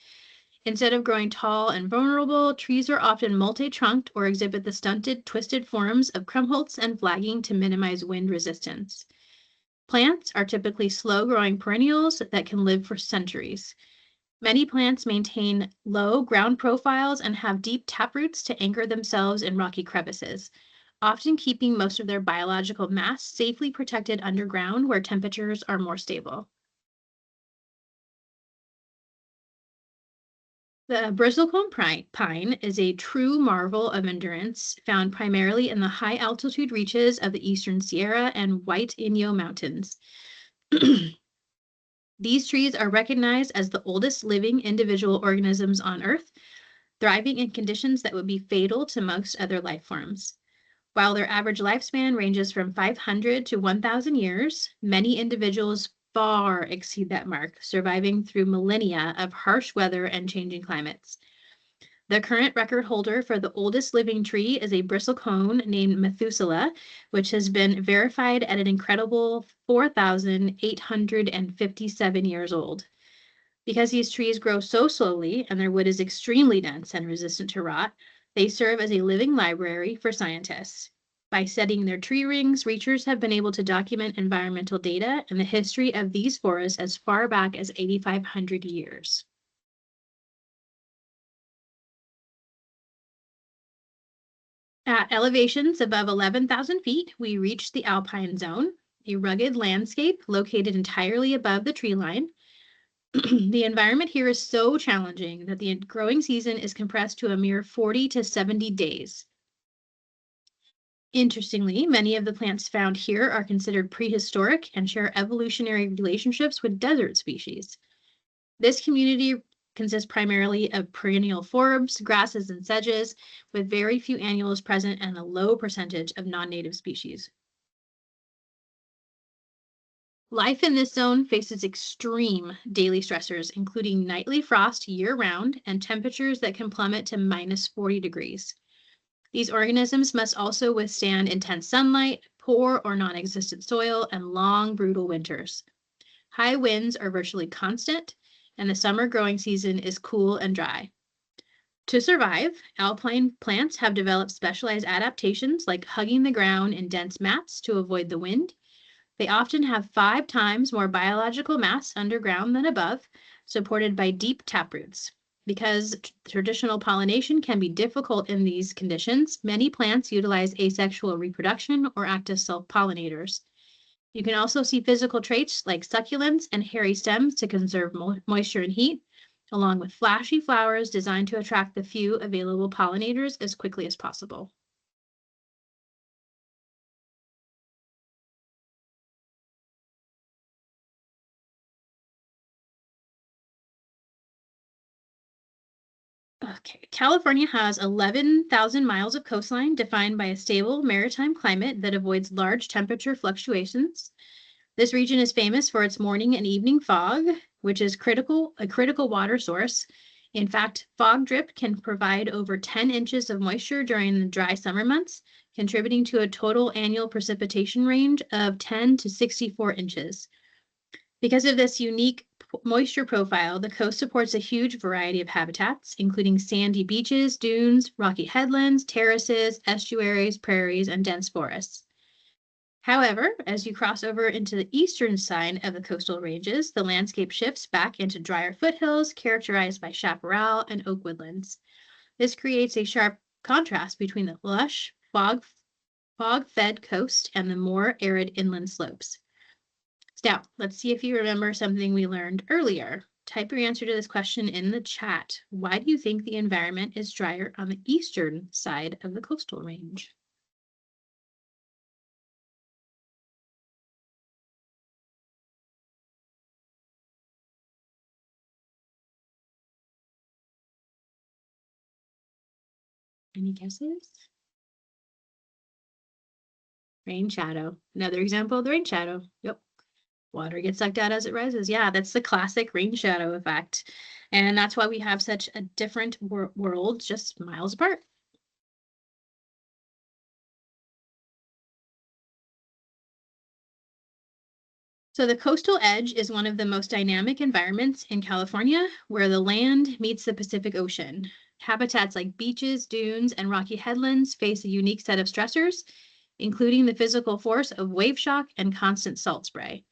Speaker 1: Instead of growing tall and vulnerable, trees are often multi-trunked or exhibit the stunted, twisted forms of krummholz and flagging to minimize wind resistance. Plants are typically slow-growing perennials that can live for centuries. Many plants maintain low ground profiles and have deep taproots to anchor themselves in rocky crevices, often keeping most of their biological mass safely protected underground where temperatures are more stable. The bristlecone pine is a true marvel of endurance, found primarily in the high altitude reaches of the Eastern Sierra and White Inyo Mountains. These trees are recognized as the oldest living individual organisms on Earth, thriving in conditions that would be fatal to most other life forms. While their average lifespan ranges from 500 to 1,000 years, many individuals far exceed that mark, surviving through millennia of harsh weather and changing climates. The current record holder for the oldest living tree is a bristlecone named Methuselah, which has been verified at an incredible 4,857 years old. Because these trees grow so slowly and their wood is extremely dense and resistant to rot, they serve as a living library for scientists. By studying their tree rings, researchers have been able to document environmental data and the history of these forests as far back as 8,500 years. At elevations above 11,000 feet, we reach the alpine zone, a rugged landscape located entirely above the tree line. The environment here is so challenging that the growing season is compressed to a mere 40 to 70 days. Interestingly, many of the plants found here are considered prehistoric and share evolutionary relationships with desert species. This community consists primarily of perennial forbs, grasses, and sedges, with very few annuals present and a low percentage of non-native species. Life in this zone faces extreme daily stressors, including nightly frost year-round and temperatures that can plummet to minus 40 degrees. These organisms must also withstand intense sunlight, poor or non-existent soil, and long, brutal winters. High winds are virtually constant, and the summer growing season is cool and dry. To survive, alpine plants have developed specialized adaptations like hugging the ground in dense mats to avoid the wind. They often have 5 times more biological mass underground than above, supported by deep taproots. Because traditional pollination can be difficult in these conditions, many plants utilize asexual reproduction or act as self-pollinators. You can also see physical traits like succulents and hairy stems to conserve moisture and heat, along with flashy flowers designed to attract the few available pollinators as quickly as possible. Okay, California has 11,000 miles of coastline defined by a stable maritime climate that avoids large temperature fluctuations. This region is famous for its morning and evening fog, which is a critical water source. In fact, fog drip can provide over 10 inches of moisture during the dry summer months, contributing to a total annual precipitation range of 10 to 64 inches. Because of this unique moisture profile, the coast supports a huge variety of habitats, including sandy beaches, dunes, rocky headlands, terraces, estuaries, prairies, and dense forests. However, as you cross over into the eastern side of the coastal ranges, the landscape shifts back into drier foothills characterized by chaparral and oak woodlands. This creates a sharp contrast between the lush, fog-fed coast and the more arid inland slopes. Now, let's see if you remember something we learned earlier. Type your answer to this question in the chat. Why do you think the environment is drier on the eastern side of the coastal range? Any guesses? Rain shadow. Another example of the rain shadow. Yep. Water gets sucked out as it rises. Yeah, that's the classic rain shadow effect. And that's why we have such a different world just miles apart. So the coastal edge is one of the most dynamic environments in California, where the land meets the Pacific Ocean. Habitats like beaches, dunes, and rocky headlands face a unique set of stressors, including the physical force of wave shock and constant salt spray.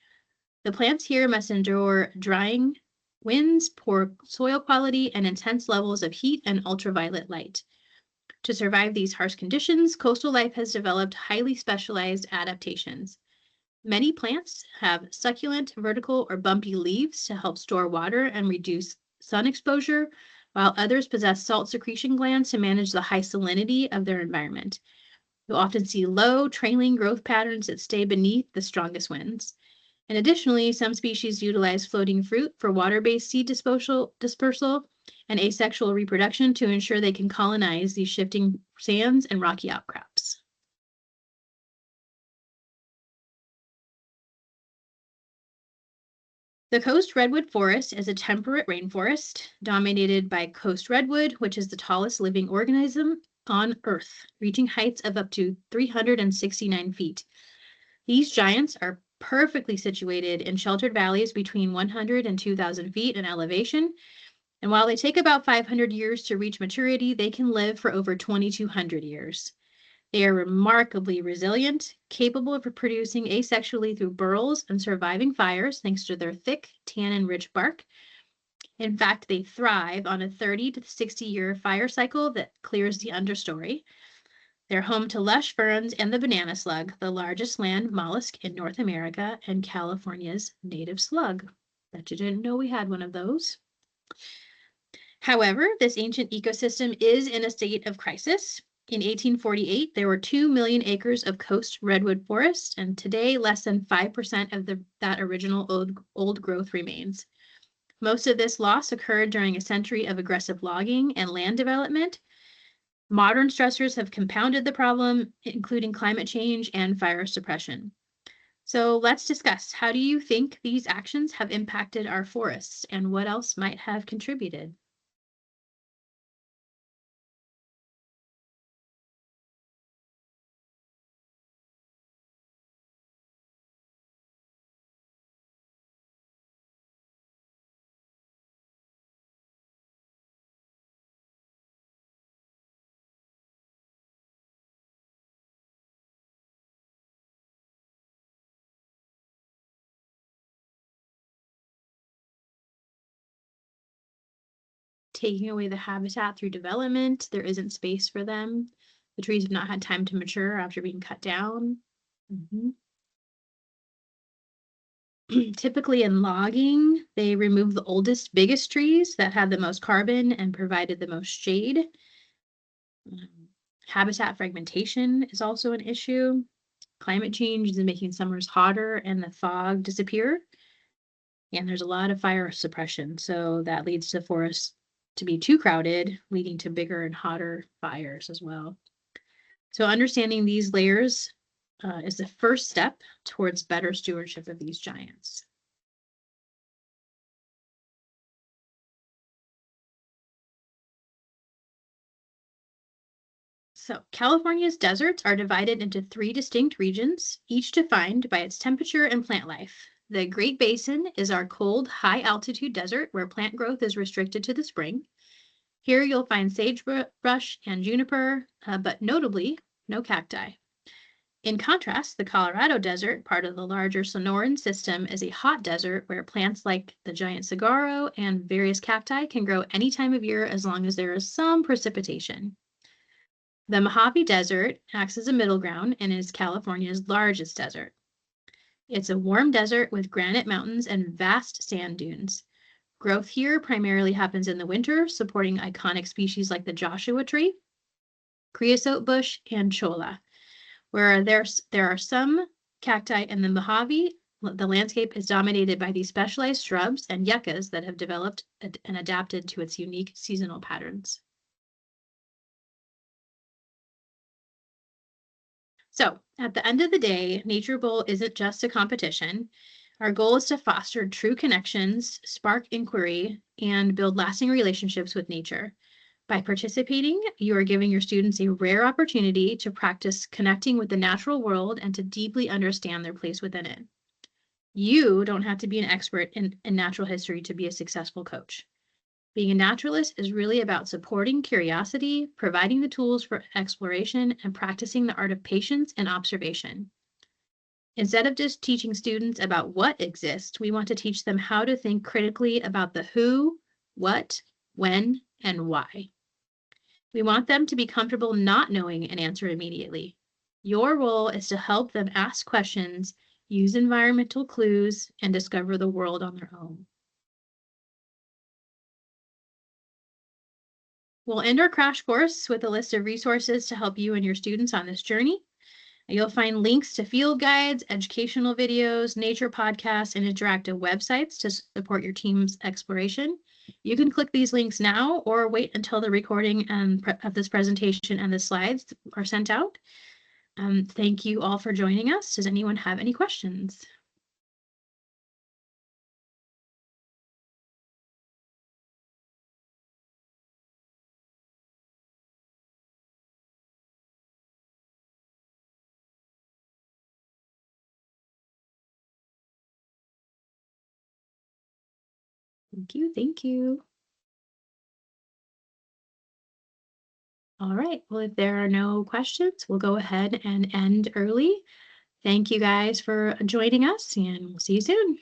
Speaker 1: The plants here must endure drying winds, poor soil quality, and intense levels of heat and ultraviolet light. To survive these harsh conditions, coastal life has developed highly specialized adaptations. Many plants have succulent, vertical, or bumpy leaves to help store water and reduce sun exposure, while others possess salt secretion glands to manage the high salinity of their environment. You'll often see low, trailing growth patterns that stay beneath the strongest winds. And additionally, some species utilize floating fruit for water-based seed dispersal and asexual reproduction to ensure they can colonize these shifting sands and rocky outcrops. The coast redwood forest is a temperate rainforest dominated by coast redwood, which is the tallest living organism on Earth, reaching heights of up to 369 feet. These giants are perfectly situated in sheltered valleys between 100 and 2,000 feet in elevation. And while they take about 500 years to reach maturity, they can live for over 2,200 years. They are remarkably resilient, capable of reproducing asexually through burrows and surviving fires thanks to their thick, tannin-rich bark. In fact, they thrive on a 30 to 60-year fire cycle that clears the understory. They're home to lush ferns and the banana slug, the largest land mollusk in North America and California's native slug. Bet you didn't know we had one of those. However, this ancient ecosystem is in a state of crisis. In 1848, there were 2 million acres of coast redwood forest, and today less than 5% of that original old growth remains. Most of this loss occurred during a century of aggressive logging and land development. Modern stressors have compounded the problem, including climate change and fire suppression. So let's discuss, how do you think these actions have impacted our forests and what else might have contributed? Taking away the habitat through development, there isn't space for them. The trees have not had time to mature after being cut down. Mhm. Typically in logging, they remove the oldest, biggest trees that had the most carbon and provided the most shade. Habitat fragmentation is also an issue. Climate change is making summers hotter and the fog disappear. And there's a lot of fire suppression, so that leads to forests to be too crowded, leading to bigger and hotter fires as well. So understanding these layers is the first step towards better stewardship of these giants. So California's deserts are divided into 3 distinct regions, each defined by its temperature and plant life. The Great Basin is our cold, high-altitude desert where plant growth is restricted to the spring. Here you'll find sagebrush and juniper, but notably, no cacti. In contrast, the Colorado Desert, part of the larger Sonoran system, is a hot desert where plants like the giant saguaro and various cacti can grow any time of year as long as there is some precipitation. The Mojave Desert acts as a middle ground and is California's largest desert. It's a warm desert with granite mountains and vast sand dunes. Growth here primarily happens in the winter, supporting iconic species like the Joshua tree, creosote bush, and cholla. Where there are some cacti in the Mojave, the landscape is dominated by these specialized shrubs and yuccas that have developed and adapted to its unique seasonal patterns. So at the end of the day, Nature Bowl isn't just a competition. Our goal is to foster true connections, spark inquiry, and build lasting relationships with nature. By participating, you are giving your students a rare opportunity to practice connecting with the natural world and to deeply understand their place within it. You don't have to be an expert in natural history to be a successful coach. Being a naturalist is really about supporting curiosity, providing the tools for exploration, and practicing the art of patience and observation. Instead of just teaching students about what exists, we want to teach them how to think critically about the who, what, when, and why. We want them to be comfortable not knowing an answer immediately. Your role is to help them ask questions, use environmental clues, and discover the world on their own. We'll end our crash course with a list of resources to help you and your students on this journey. You'll find links to field guides, educational videos, nature podcasts, and interactive websites to support your team's exploration. You can click these links now or wait until the recording of this presentation and the slides are sent out. Thank you all for joining us. Does anyone have any questions? Thank you. Thank you. All right. Well, if there are no questions, we'll go ahead and end early. Thank you guys for joining us, and we'll see you soon.